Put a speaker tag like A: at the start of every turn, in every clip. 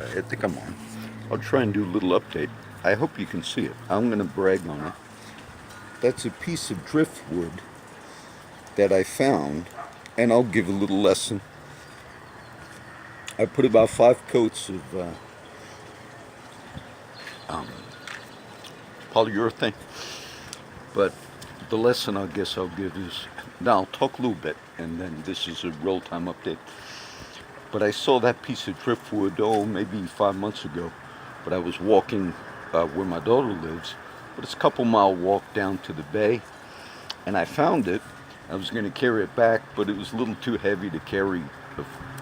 A: I think I'm on. I'll try and do a little update. I hope you can see it. I'm going to brag on it. That's a piece of driftwood that I found, and I'll give a little lesson. I put about 5 coats of polyurethane, but the lesson I guess I'll give is, now I'll talk a little bit, and then this is a real-time update. But I saw that piece of driftwood, maybe 5 months ago, but I was walking where my daughter lives, but it's a couple-mile walk down to the bay, and I found it. I was going to carry it back, but it was a little too heavy to carry,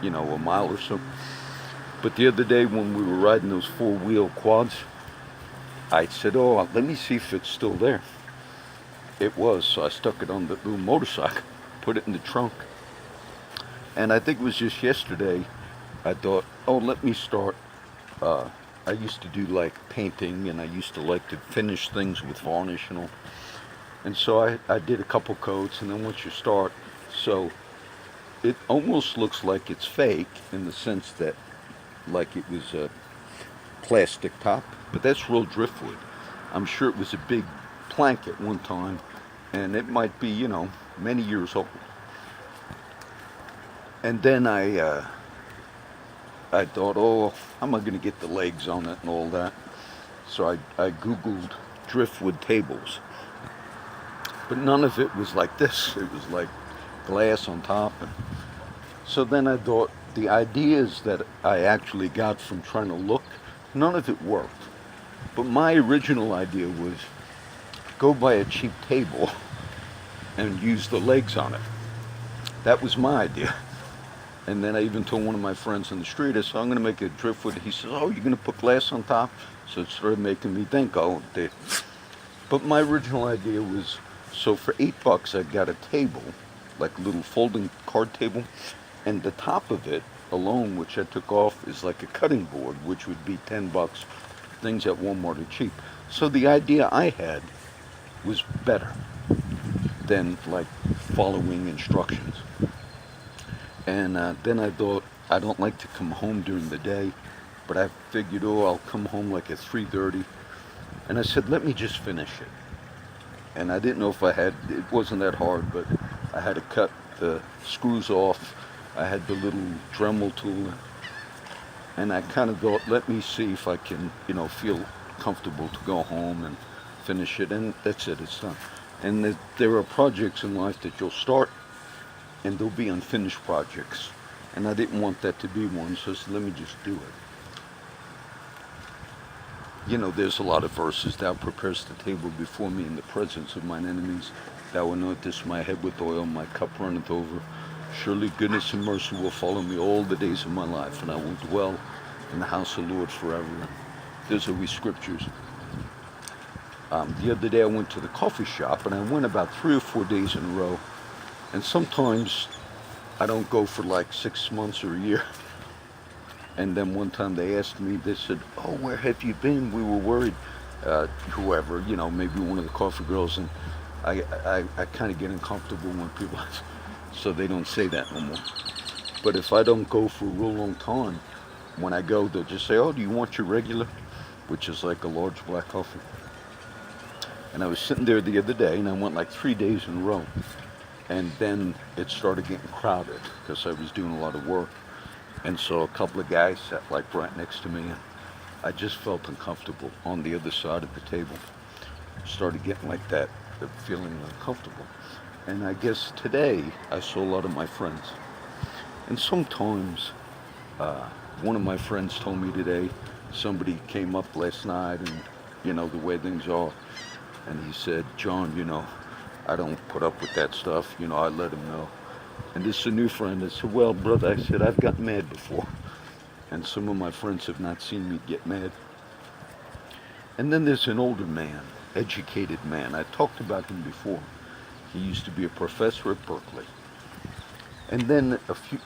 A: a mile or so. But the other day when we were riding those four-wheel quads, I said, let me see if it's still there. It was, so I stuck it on the little motorcycle, put it in the trunk. And I think it was just yesterday, I thought, let me start. I used to do like painting, and I used to like to finish things with varnish and all. And so I did a couple coats, and then once you start, so it almost looks like it's fake in the sense that like it was a plastic top, but that's real driftwood. I'm sure it was a big plank at one time, and it might be, many years old. And then I thought, how am I going to get the legs on it and all that? So I Googled driftwood tables. But none of it was like this. It was like glass on top. And so then I thought, the ideas that I actually got from trying to look, none of it worked. But my original idea was go buy a cheap table and use the legs on it. That was my idea. And then I even told one of my friends on the street, I said, I'm going to make a driftwood. He says, you're going to put glass on top? So it started making me think, But my original idea was, so for $8 I got a table, like a little folding card table, and the top of it alone, which I took off, is like a cutting board, which would be $10. Things at Walmart are cheap. So the idea I had was better than like following instructions. And then I thought, I don't like to come home during the day, but I figured, I'll come home like at 3:30. And I said, let me just finish it. And I didn't know if it wasn't that hard, but I had to cut the screws off. I had the little Dremel tool. And I kind of thought, let me see if I can, feel comfortable to go home and finish it. And that's it, it's done. And there are projects in life that you'll start, and there'll be unfinished projects. And I didn't want that to be one, so I said, let me just do it. There's a lot of verses. Thou preparest the table before me in the presence of mine enemies. Thou anointest my head with oil, my cup runneth over. Surely goodness and mercy will follow me all the days of my life, and I will dwell in the house of the Lord forever. Those are we scriptures. The other day I went to the coffee shop, and I went about 3 or 4 days in a row. And sometimes I don't go for like 6 months or a year. And then one time they asked me, they said, where have you been? We were worried. Whoever, maybe one of the coffee girls. And I kind of get uncomfortable when people, so they don't say that no more. But if I don't go for a real long time, when I go, they'll just say, do you want your regular? Which is like a large black coffee. And I was sitting there the other day, and I went like 3 days in a row. And then it started getting crowded because I was doing a lot of work. And so a couple of guys sat like right next to me, and I just felt uncomfortable on the other side of the table. Started getting like that, feeling uncomfortable. And I guess today I saw a lot of my friends. And sometimes one of my friends told me today, somebody came up last night and, the way things are. And he said, John, I don't put up with that stuff. I let him know. And this is a new friend. I said, well, brother, I said, I've got mad before. And some of my friends have not seen me get mad. And then there's an older man, educated man. I talked about him before. He used to be a professor at Berkeley. And then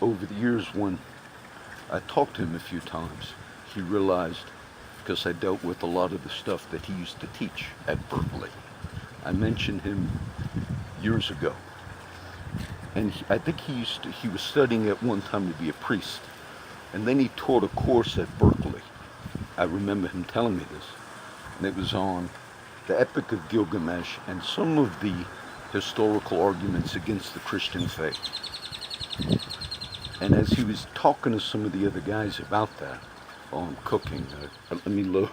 A: over the years, when I talked to him a few times, he realized, because I dealt with a lot of the stuff that he used to teach at Berkeley. I mentioned him years ago. And I think he was studying at one time to be a priest. And then he taught a course at Berkeley. I remember him telling me this, and it was on the Epic of Gilgamesh and some of the historical arguments against the Christian faith. And as he was talking to some of the other guys about that, on cooking, let me look.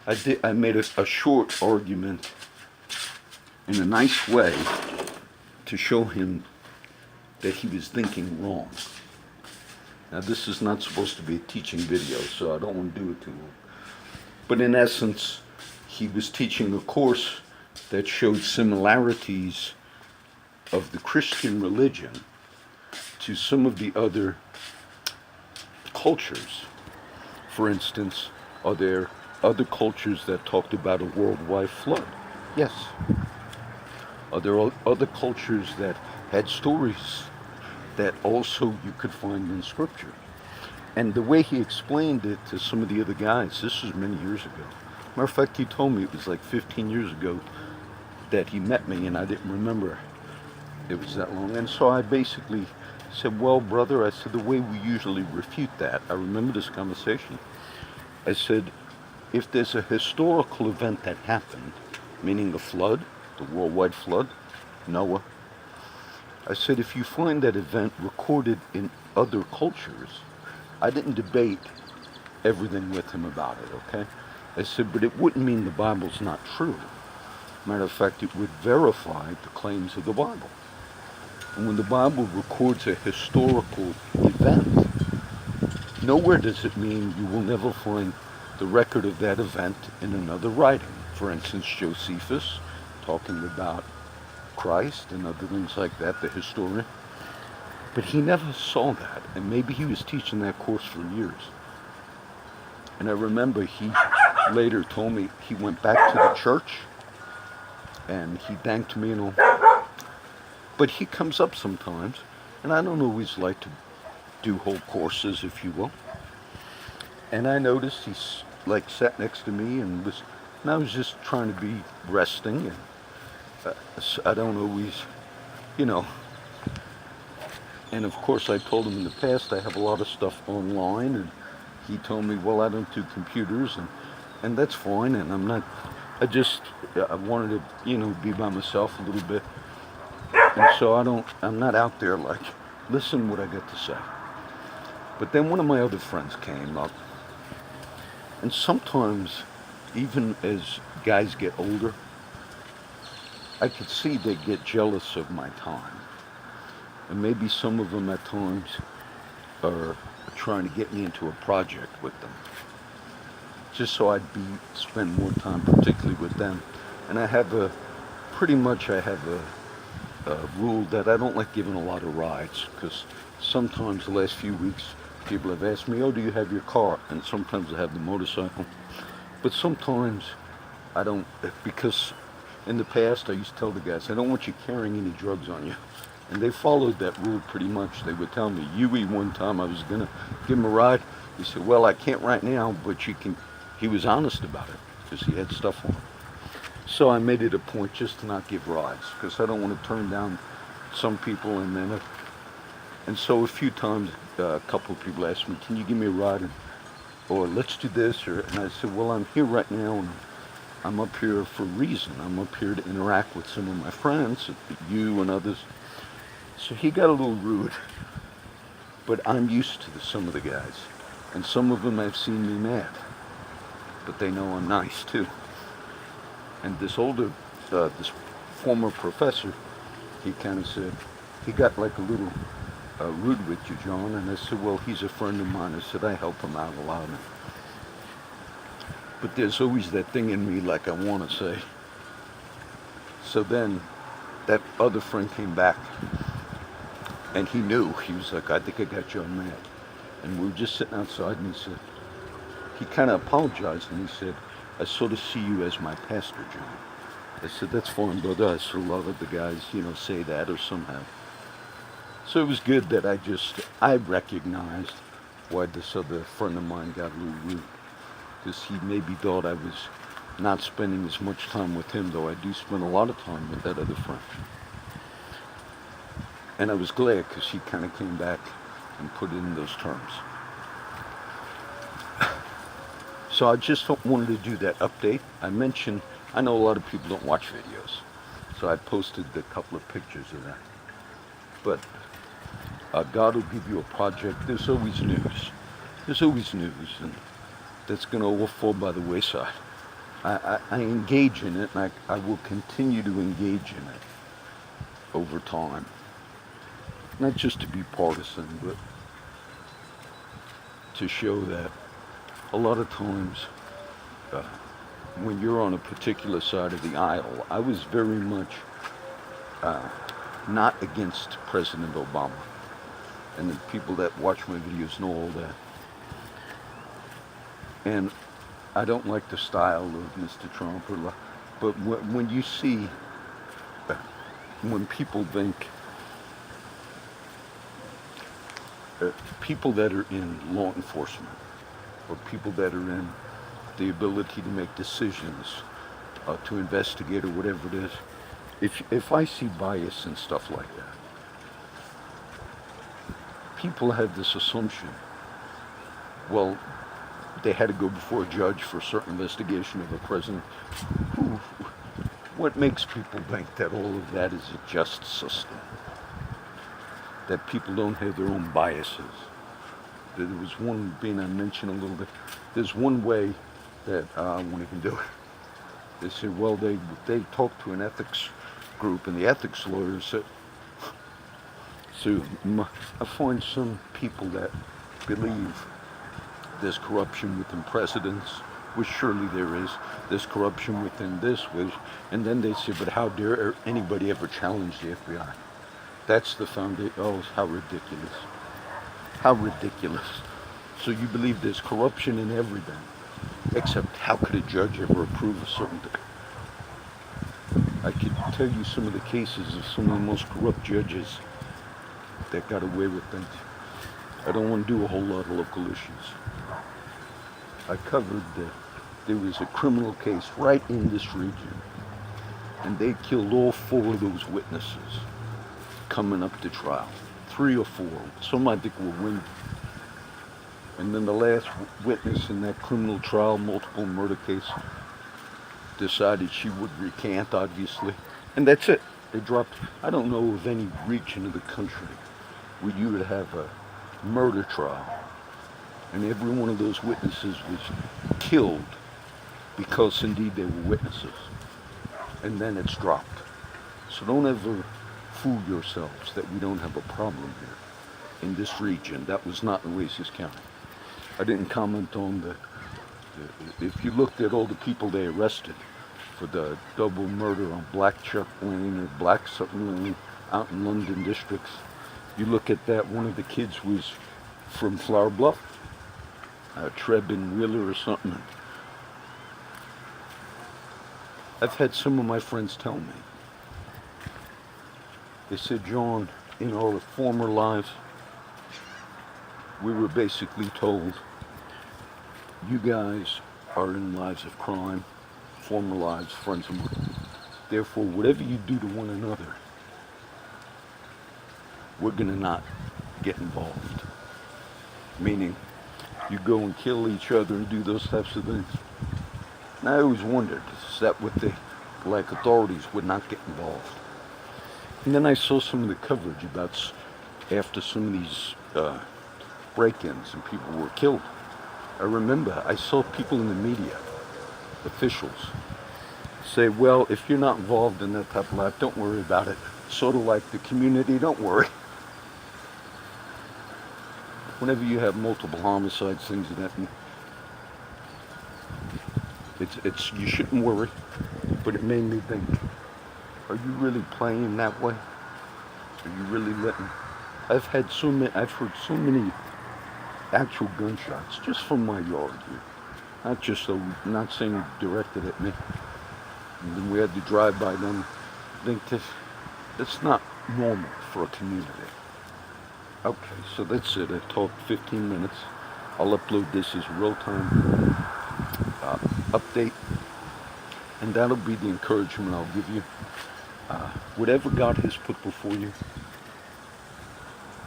A: I made a short argument in a nice way to show him that he was thinking wrong. Now, this is not supposed to be a teaching video, so I don't want to do it too long. But in essence, he was teaching a course that showed similarities of the Christian religion to some of the other cultures. For instance, are there other cultures that talked about a worldwide flood? Yes. Are there other cultures that had stories that also you could find in Scripture? And the way he explained it to some of the other guys, this was many years ago. Matter of fact, he told me it was like 15 years ago that he met me, and I didn't remember it was that long. And so I basically said, well, brother, I said, the way we usually refute that, I remember this conversation. I said, if there's a historical event that happened, meaning the flood, the worldwide flood, Noah, I said, if you find that event recorded in other cultures, I didn't debate everything with him about it, okay? I said, but it wouldn't mean the Bible's not true. Matter of fact, it would verify the claims of the Bible. And when the Bible records a historical event, nowhere does it mean you will never find the record of that event in another writing. For instance, Josephus, talking about Christ and other things like that, the historian. But he never saw that, and maybe he was teaching that course for years. And I remember he later told me he went back to the church, and he thanked me and all. But he comes up sometimes, and I don't always like to do whole courses, if you will. And I noticed he's like sat next to me, and I was just trying to be resting, and I don't always, you know. And of course, I told him in the past I have a lot of stuff online, and he told me, well, I don't do computers, and that's fine, and I'm not. I wanted to, be by myself a little bit, and so I'm not out there like, listen what I got to say. But then one of my other friends came up, and sometimes, even as guys get older, I could see they get jealous of my time. And maybe some of them at times are trying to get me into a project with them, just so I'd spend more time particularly with them. And I have a rule that I don't like giving a lot of rides, because sometimes the last few weeks people have asked me, oh, do you have your car? And sometimes I have the motorcycle. But sometimes I don't, because in the past I used to tell the guys, I don't want you carrying any drugs on you. And they followed that rule pretty much. They would tell me, Yui, one time I was going to give him a ride. He said, well, I can't right now, but you can. He was honest about it, because he had stuff on him. So I made it a point just to not give rides, because I don't want to turn down some people. And so a few times, a couple of people asked me, can you give me a ride? Or let's do this. And I said, well, I'm here right now, and I'm up here for a reason. I'm up here to interact with some of my friends, you and others. So he got a little rude, but I'm used to some of the guys. And some of them have seen me mad, but they know I'm nice too. And this former professor, he kind of said, he got like a little rude with you, John. And I said, well, he's a friend of mine. I said, I help him out a lot. But there's always that thing in me like I want to say. So then that other friend came back, and he knew. He was like, I think I got John mad. And we were just sitting outside, and he kind of apologized, and he said, I sort of see you as my pastor, John. I said, that's fine, brother. I sort of love it, the guys, say that or somehow. So it was good that I recognized why this other friend of mine got a little rude. Because he maybe thought I was not spending as much time with him, though I do spend a lot of time with that other friend. And I was glad, because he kind of came back and put it in those terms. So I just wanted to do that update. I know a lot of people don't watch videos, so I posted a couple of pictures of that. But God will give you a project. There's always news. There's always news, and that's going to all fall by the wayside. I engage in it, and I will continue to engage in it over time. Not just to be partisan, but to show that a lot of times when you're on a particular side of the aisle, I was very much not against President Obama. And the people that watch my videos know all that. And I don't like the style of Mr. Trump, but when you see, when people think, people that are in law enforcement, or people that are in the ability to make decisions, to investigate or whatever it is, if I see bias and stuff like that, people have this assumption, well, they had to go before a judge for a certain investigation of a president. What makes people think that all of that is a just system? That people don't have their own biases? There was one being I mentioned a little bit. There's one way that I won't even do it. They said, well, they talked to an ethics group, and the ethics lawyer said, so I find some people that believe there's corruption within presidents, which surely there is. There's corruption within this, which, and then they say, but how dare anybody ever challenge the FBI? That's the foundation. Oh, how ridiculous. How ridiculous. So you believe there's corruption in everything, except how could a judge ever approve a certain thing? I could tell you some of the cases of some of the most corrupt judges that got away with things. I don't want to do a whole lot of local issues. I covered that there was a criminal case right in this region, and they killed all 4 of those witnesses coming up to trial. 3 or 4. Some I think were women. And then the last witness in that criminal trial, multiple murder case, decided she would recant, obviously. And that's it. They dropped. I don't know of any region of the country where you would have a murder trial and every one of those witnesses was killed because indeed they were witnesses. And then it's dropped. So don't ever fool yourselves that we don't have a problem here in this region. That was not in Oasis County. I didn't comment on if you looked at all the people they arrested for the double murder on Black Chuck Lane or Black something Lane out in London districts, you look at that, one of the kids was from Flower Bluff, Trebin Wheeler or something. I've had some of my friends tell me, they said, John, in our former lives, we were basically told, you guys are in lives of crime, former lives, friends of mine. Therefore, whatever you do to one another, we're going to not get involved. Meaning, you go and kill each other and do those types of things. And I always wondered, is that what the authorities would not get involved? And then I saw some of the coverage about after some of these break-ins and people were killed. I remember I saw people in the media, officials, say, well, if you're not involved in that type of life, don't worry about it. Sort of like the community, don't worry. Whenever you have multiple homicides, things of that, it's you shouldn't worry. But it made me think, are you really playing that way? Are you really letting? I've heard so many actual gunshots just from my yard here. Not saying directed at me. And then we had to drive by them. I think that's not normal for a community. Okay, so that's it. I talked 15 minutes. I'll upload this as real-time update. And that'll be the encouragement I'll give you. Whatever God has put before you,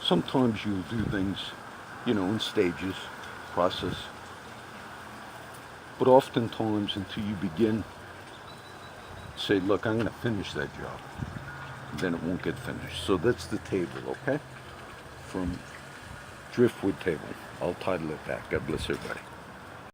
A: sometimes you'll do things, in stages, process. But oftentimes, until you begin, say, look, I'm going to finish that job, then it won't get finished. So that's the table, okay? From Driftwood Table. I'll title it that. God bless everybody.